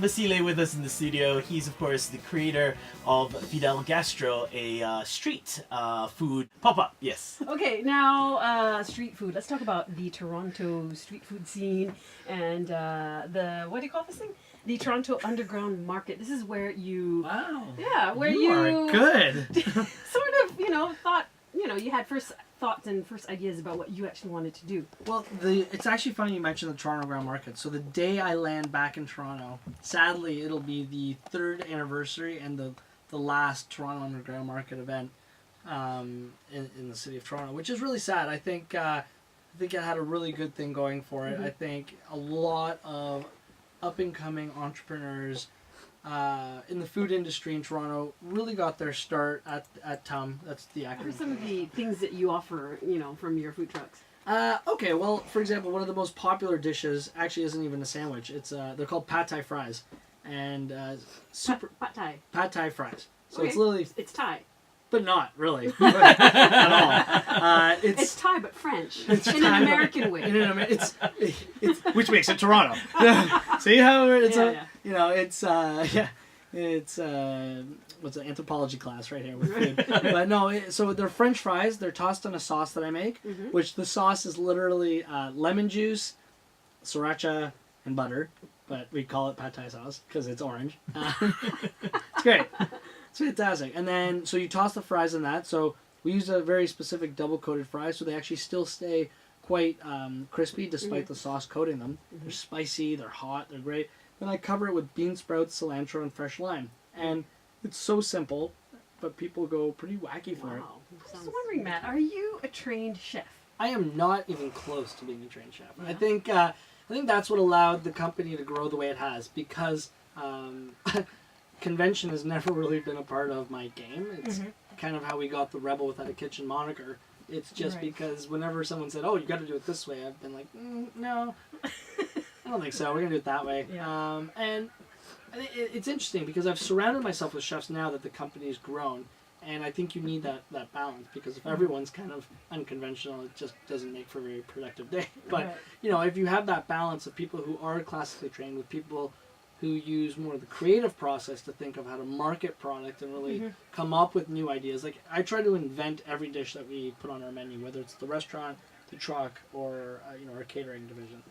Matt Basile with us in the studio. He's, of course, the creator of Fidel Gastro, a street food pop-up. Yes. Okay, now street food. Let's talk about the Toronto street food scene and the, what do you call this thing? The Toronto Underground Market. This is where you... Wow. Yeah, where you are good. sort of, thought, you had first thoughts and first ideas about what you actually wanted to do. Well, it's actually funny you mentioned the Toronto Underground Market. So the day I land back in Toronto, sadly, it'll be the 3rd anniversary and the last Toronto Underground Market event in the city of Toronto, which is really sad. I think it had a really good thing going for it. Mm-hmm. I think a lot of up-and-coming entrepreneurs in the food industry in Toronto really got their start at TUM. That's the acronym. What are some of the things that you offer, from your food trucks? Okay, well, for example, one of the most popular dishes actually isn't even a sandwich. It's they're called pad thai fries, and pad thai fries. So it's literally Thai. But not really at all. It's Thai, but French. It's in Thai, an American way. It's which makes it Toronto. See how it's it's what's an anthropology class right here with food. But no, so they're French fries. They're tossed in a sauce that I make, which the sauce is literally lemon juice, sriracha, and butter. But we call it pad thai sauce because it's orange. It's great. It's fantastic. And then, so you toss the fries in that. So we use a very specific double-coated fry, so they actually still stay quite crispy despite the sauce coating them. They're spicy, they're hot, they're great. Then I cover it with bean sprouts, cilantro, and fresh lime. And it's so simple, but people go pretty wacky for it. I was wondering, Matt, are you a trained chef? I am not even close to being a trained chef. Yeah. I think that's what allowed the company to grow the way it has, because convention has never really been a part of my game. It's kind of how we got the Rebel Without a Kitchen moniker. It's just because whenever someone said, "Oh, you got to do it this way," I've been like, "No, I don't think so. We're gonna do it that way." Yeah. And it's interesting because I've surrounded myself with chefs now that the company's grown, and I think you need that balance, because if everyone's kind of unconventional, it just doesn't make for a very productive day. But if you have that balance of people who are classically trained with people who use more of the creative process to think of how to market product and really come up with new ideas. Like, I try to invent every dish that we put on our menu, whether it's the restaurant, the truck, or our catering division.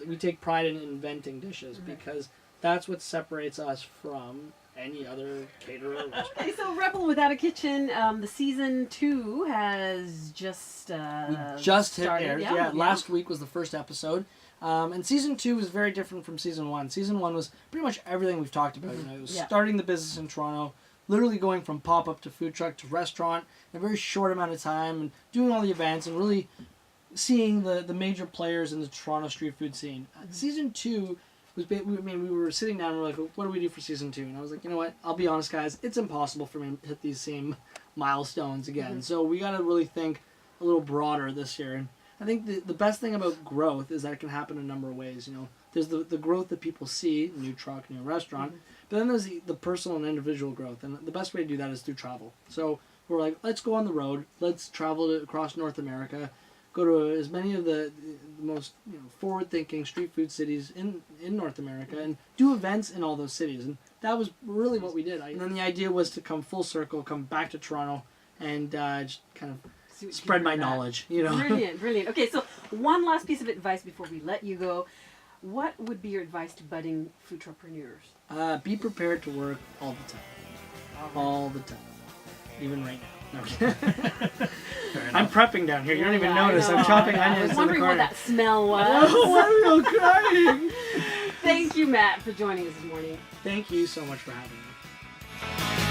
We take pride in inventing dishes because that's what separates us from any other caterer. Okay, so Rebel Without a Kitchen, the season 2 has just started. Aired. Yeah, last week was the first episode. And season 2 was very different from season 1. Season 1 was pretty much everything we've talked about. It was starting the business in Toronto, literally going from pop-up to food truck to restaurant in a very short amount of time, and doing all the events and really seeing the major players in the Toronto street food scene. Season 2 was, we were sitting down and we were like, what do we do for season 2? And I was like, you know what, I'll be honest, guys, it's impossible for me to hit these same milestones again. So we got to really think a little broader this year. And I think the best thing about growth is that it can happen in a number of ways. There's the growth that people see, new truck, new restaurant, but then there's the personal and individual growth, and the best way to do that is through travel. So we're like, let's go on the road, let's travel across North America, go to as many of the most forward-thinking street food cities in North America, and do events in all those cities. And that was really what we did. And then the idea was to come full circle, come back to Toronto, and just kind of spread my knowledge, Brilliant. Okay, so one last piece of advice before we let you go. What would be your advice to budding food truckpreneurs? Be prepared to work all the time. All the time. Even right now. No. I'm prepping down here. You don't even notice. I'm chopping onions in the corner. I was wondering what that smell was. Oh, I'm crying. Thank you, Matt, for joining us this morning. Thank you so much for having me.